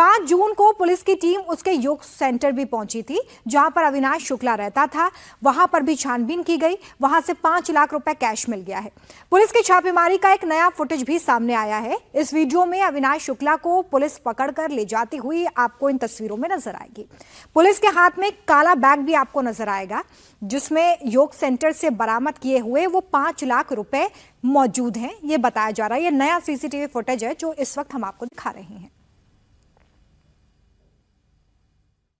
5 जून को पुलिस की टीम उसके योग सेंटर भी पहुंची थी जहां पर अविनाश शुक्ला रहता था। वहां पर भी छानबीन की गई, वहां से 5 लाख रुपए कैश मिल गया है। पुलिस की छापेमारी का एक नया फुटेज भी सामने आया है। इस वीडियो में अविनाश शुक्ला को पुलिस पकड़कर ले जाती हुई आपको इन तस्वीरों में नजर आएगी। पुलिस के हाथ में काला बैग भी आपको नजर आएगा जिसमें योग सेंटर से बरामद किए हुए वो 5 लाख रुपए मौजूद हैं। ये बताया जा रहा है, ये नया सीसीटीवी फुटेज है जो इस वक्त हम आपको दिखा रहे हैं।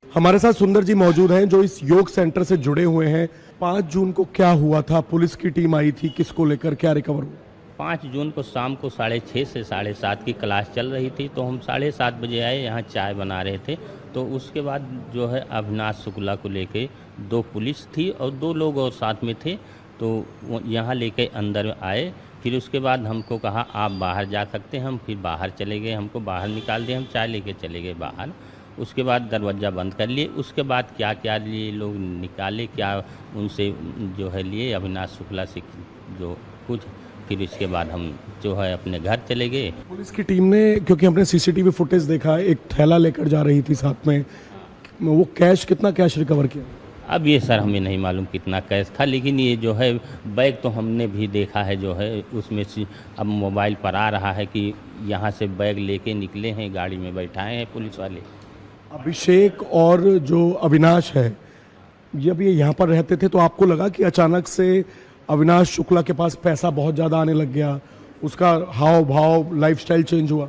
हमारे साथ सुंदर जी मौजूद हैं जो इस योग सेंटर से जुड़े हुए हैं। 5 जून को क्या हुआ था? पुलिस की टीम आई थी, किसको लेकर, क्या रिकवर हुआ? 5 जून को शाम को 6:30 से 7:30 की क्लास चल रही थी, तो हम 7:30 बजे आए, यहाँ चाय बना रहे थे। तो उसके बाद जो है अविनाश शुक्ला को लेके 2 पुलिस थी और 2 लोग और साथ में थे, तो यहाँ लेके अंदर आए। फिर उसके बाद हमको कहा आप बाहर जा सकते हैं। हम फिर बाहर चले गए, हमको बाहर निकाल दिए, हम चाय लेके चले गए बाहर। उसके बाद दरवाज़ा बंद कर लिए। उसके बाद क्या क्या लिए लोग निकाले, क्या उनसे जो है लिए अविनाश शुक्ला से जो कुछ, फिर इसके बाद हम जो है अपने घर चले गए। पुलिस की टीम ने, क्योंकि हमने सीसीटीवी फुटेज देखा, एक थैला लेकर जा रही थी साथ में, वो कैश, कितना कैश रिकवर किया? अब ये सर हमें नहीं मालूम कितना कैश था, लेकिन ये जो है बैग तो हमने भी देखा है, जो है उसमें से अब मोबाइल पर आ रहा है कि यहाँ से बैग लेके निकले हैं, गाड़ी में बैठाए हैं पुलिस वाले। अभिषेक और जो अविनाश है, जब ये यहाँ पर रहते थे तो आपको लगा कि अचानक से अविनाश शुक्ला के पास पैसा बहुत ज़्यादा आने लग गया, उसका हाव भाव, लाइफस्टाइल चेंज हुआ?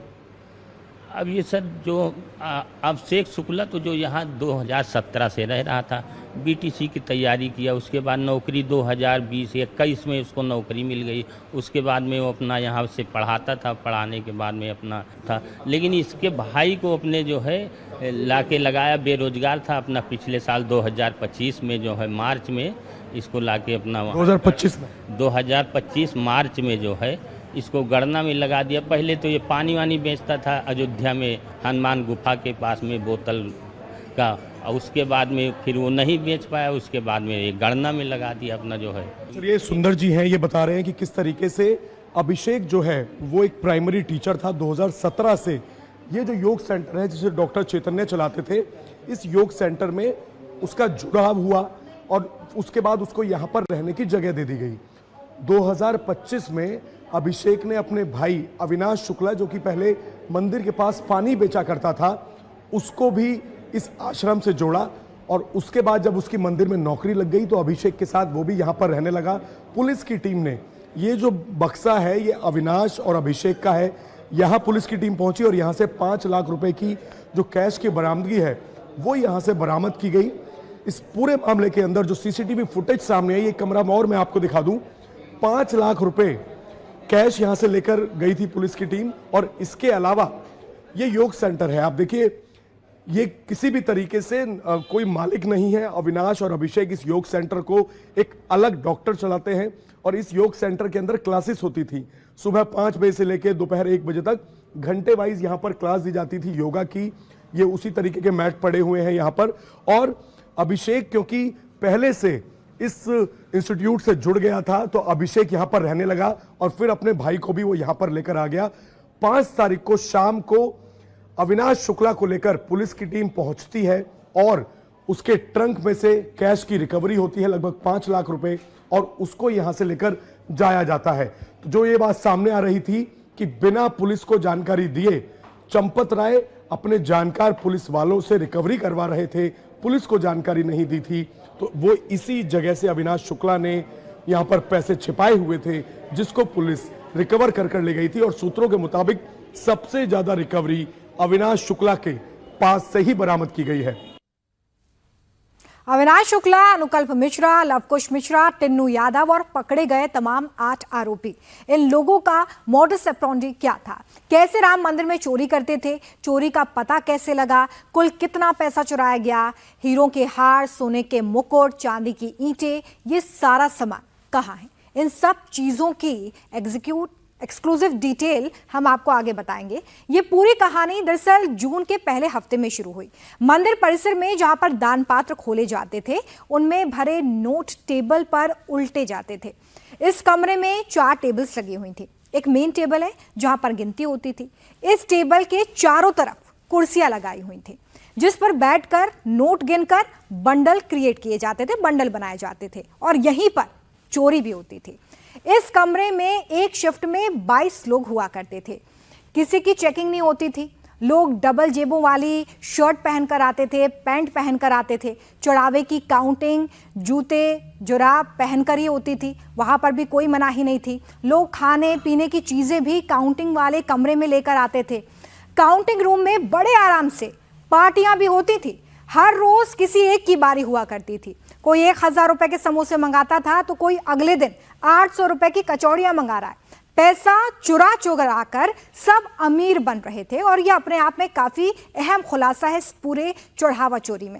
अब ये सर जो अभिषेक शुक्ला तो जो यहाँ 2017 से रह रहा था, बीटीसी की तैयारी किया, उसके बाद नौकरी 2020-21 में उसको नौकरी मिल गई। उसके बाद में वो अपना यहाँ से पढ़ाता था, पढ़ाने के बाद में अपना था। लेकिन इसके भाई को अपने जो है लाके लगाया, बेरोजगार था अपना, पिछले साल 2025 में जो है मार्च में इसको लाके अपना 2025 मार्च में जो है इसको गणना में लगा दिया। पहले तो ये पानी वानी बेचता था अयोध्या में, हनुमान गुफा के पास में बोतल का, और उसके बाद में फिर वो नहीं बेच पाया, उसके बाद में ये गणना में लगा दिया अपना जो है। सर, ये सुंदर जी हैं, ये बता रहे हैं कि किस तरीके से अभिषेक जो है वो एक प्राइमरी टीचर था 2017 से। ये जो योग सेंटर है जिसे डॉक्टर चैतन्य चलाते थे, इस योग सेंटर में उसका जुड़ाव हुआ और उसके बाद उसको यहाँ पर रहने की जगह दे दी गई। 2025 में अभिषेक ने अपने भाई अविनाश शुक्ला, जो कि पहले मंदिर के पास पानी बेचा करता था, उसको भी इस आश्रम से जोड़ा और उसके बाद जब उसकी मंदिर में नौकरी लग गई तो अभिषेक के साथ वो भी यहाँ पर रहने लगा। पुलिस की टीम ने ये जो बक्सा है ये अविनाश और अभिषेक का है, यहाँ पुलिस की टीम पहुंची और यहाँ से 5 लाख रुपए की जो कैश की बरामदगी है वो यहाँ से बरामद की गई। इस पूरे मामले के अंदर जो सीसीटीवी फुटेज सामने है, ये कमरा और मैं आपको दिखा दूं, 5 लाख रुपए कैश यहां से लेकर गई थी पुलिस की टीम। और इसके अलावा ये योग सेंटर है, आप देखिए, ये किसी भी तरीके से कोई मालिक नहीं है। अविनाश और अभिषेक इस योग सेंटर को एक अलग डॉक्टर चलाते हैं और इस योग सेंटर के अंदर क्लासेस होती थी। सुबह 5 बजे से लेकर दोपहर 1 बजे तक घंटे वाइज यहाँ पर क्लास दी जाती थी योगा की। ये उसी तरीके के मैट पड़े हुए हैं यहाँ पर। और अभिषेक क्योंकि पहले से इस इंस्टीट्यूट से जुड़ गया था तो अभिषेक यहाँ पर रहने लगा और फिर अपने भाई को भी वो यहाँ पर लेकर आ गया। 5 तारीख को शाम को अविनाश शुक्ला को लेकर पुलिस की टीम पहुंचती है और उसके ट्रंक में से कैश की रिकवरी होती है, लगभग 5 लाख रुपए, और उसको यहां से लेकर जाया जाता है। तो जो ये बात सामने आ रही थी कि बिना पुलिस को जानकारी दिए चंपत राय अपने जानकार पुलिस वालों से रिकवरी करवा रहे थे, पुलिस को जानकारी नहीं दी थी, तो वो इसी जगह से अविनाश शुक्ला ने यहां पर पैसे छिपाए हुए थे जिसको पुलिस रिकवर कर ले गई थी। और सूत्रों के मुताबिक सबसे ज्यादा रिकवरी अविनाश शुक्ला के पास से ही बरामद की गई है। अविनाश शुक्ला, अनुकल्प मिश्रा, लवकुश मिश्रा, टिन्नू यादव और पकड़े गए तमाम 8 आरोपी, इन लोगों का मॉडस ऑपरेंडी क्या था? कैसे राम मंदिर में चोरी करते थे? चोरी का पता कैसे लगा? कुल कितना पैसा चुराया गया? हीरों के हार, सोने के मुकुट, चांदी की ईंटें, ये सारा सामान कहाँ है? इन सब चीजों की एक्सक्लूसिव डिटेल हम आपको आगे बताएंगे। ये पूरी कहानी दरअसल जून के पहले हफ्ते में शुरू हुई। मंदिर परिसर में जहां पर दान पात्र खोले जाते थे उनमें भरे नोट टेबल पर उल्टे जाते थे। इस कमरे में 4 टेबल्स लगी हुई थी। एक मेन टेबल है जहां पर गिनती होती थी। इस टेबल के चारों तरफ कुर्सियां लगाई हुई थी जिस पर बैठकर नोट गिनकर बंडल क्रिएट किए जाते थे, बंडल बनाए जाते थे और यहीं पर चोरी भी होती थी। इस कमरे में एक शिफ्ट में 22 लोग हुआ करते थे। किसी की चेकिंग नहीं होती थी। लोग डबल जेबों वाली शर्ट पहनकर आते थे, पैंट पहनकर आते थे। चढ़ावे की काउंटिंग जूते जुराब पहनकर ही होती थी। वहाँ पर भी कोई मनाही नहीं थी। लोग खाने पीने की चीज़ें भी काउंटिंग वाले कमरे में लेकर आते थे। काउंटिंग रूम में बड़े आराम से पार्टियां भी होती थी। हर रोज किसी एक की बारी हुआ करती थी। कोई 1000 रुपए के समोसे मंगाता था तो कोई अगले दिन 800 रुपए की कचौड़ियां मंगा रहा है। पैसा चुरा चुरा कर सब अमीर बन रहे थे और यह अपने आप में काफी अहम खुलासा है इस पूरे चढ़ावा चोरी में।